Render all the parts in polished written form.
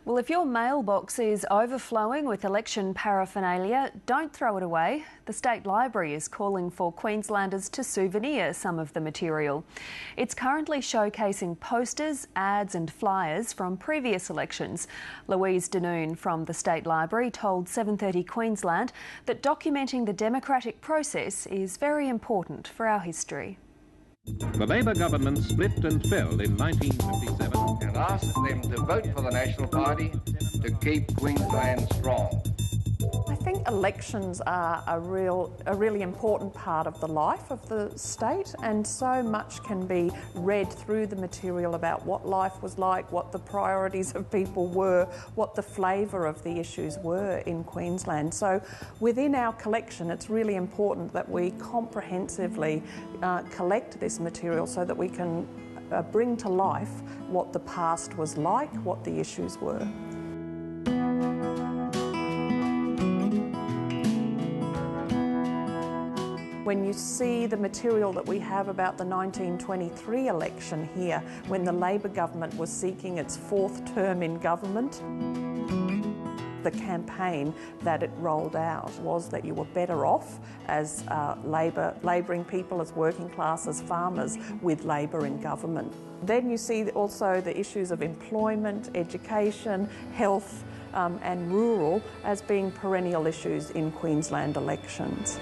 Well, if your mailbox is overflowing with election paraphernalia, don't throw it away. The State Library is calling for Queenslanders to souvenir some of the material. It's currently showcasing posters, ads and flyers from previous elections. Louise Danoon from the State Library told 7:30 Queensland that documenting the democratic process is very important for our history. The Labor government split and fell in 1957. And asked them to vote for the National Party to keep Queensland strong. I think elections are a really important part of the life of the state, and so much can be read through the material about what life was like, what the priorities of people were, what the flavour of the issues were in Queensland. So within our collection, it's really important that we comprehensively collect this material so that we can bring to life what the past was like, what the issues were. When you see the material that we have about the 1923 election here, when the Labor government was seeking its fourth term in government, the campaign that it rolled out was that you were better off as labouring people, as working class, as farmers, with Labor in government. Then you see also the issues of employment, education, health and rural as being perennial issues in Queensland elections.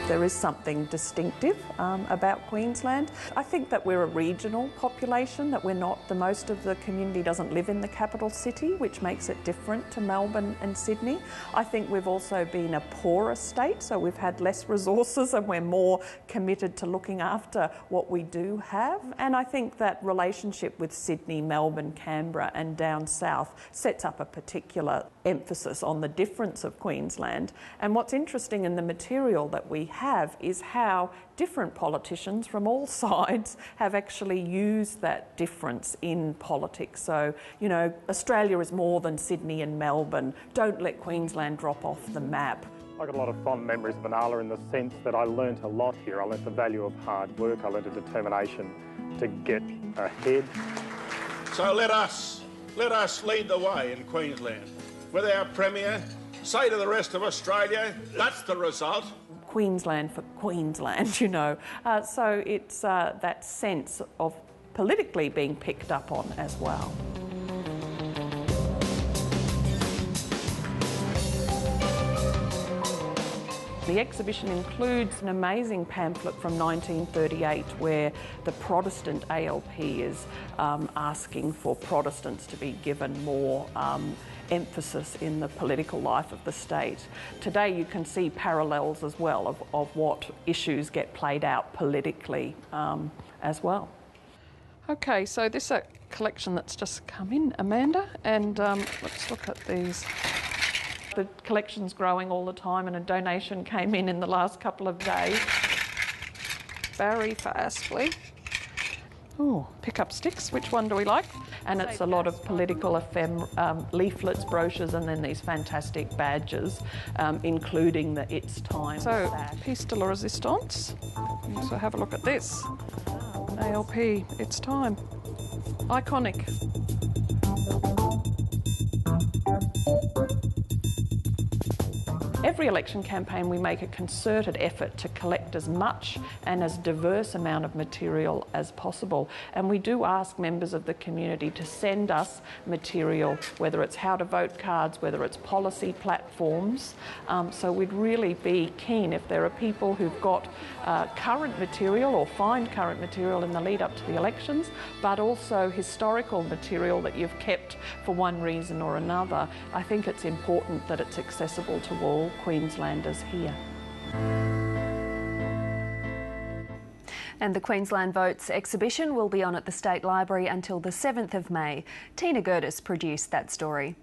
There is something distinctive about Queensland. I think that we're a regional population, that most of the community doesn't live in the capital city, which makes it different to Melbourne and Sydney. I think we've also been a poorer state, so we've had less resources and we're more committed to looking after what we do have. And I think that relationship with Sydney, Melbourne, Canberra and down south sets up a particular emphasis on the difference of Queensland. And what's interesting in the material that we have is how different politicians from all sides have actually used that difference in politics. So, you know, Australia is more than Sydney and Melbourne. Don't let Queensland drop off the map. I got a lot of fond memories of Inala in the sense that I learnt a lot here. I learnt the value of hard work. I learnt a determination to get ahead. So let us lead the way in Queensland. With our Premier, say to the rest of Australia, that's the result. Queensland for Queensland, you know. So it's that sense of politically being picked up on as well. The exhibition includes an amazing pamphlet from 1938 where the Protestant ALP is asking for Protestants to be given more emphasis in the political life of the state. Today you can see parallels as well of what issues get played out politically as well. Okay, so this is a collection that's just come in, Amanda, and let's look at these. The collection's growing all the time and a donation came in the last couple of days. Very fastly. Oh, pick up sticks, which one do we like? And it's a lot of political leaflets, brochures and then these fantastic badges, including the It's Time. So, piece de la resistance. So have a look at this. ALP, It's Time. Iconic. Every election campaign we make a concerted effort to collect as much and as diverse amount of material as possible, and we do ask members of the community to send us material, whether it's how to vote cards, whether it's policy platforms. So we'd really be keen if there are people who've got current material or find current material in the lead up to the elections, but also historical material that you've kept for one reason or another. I think it's important that it's accessible to all Queenslanders here. And the Queensland Votes exhibition will be on at the State Library until the 7th of May. Tina Gertis produced that story.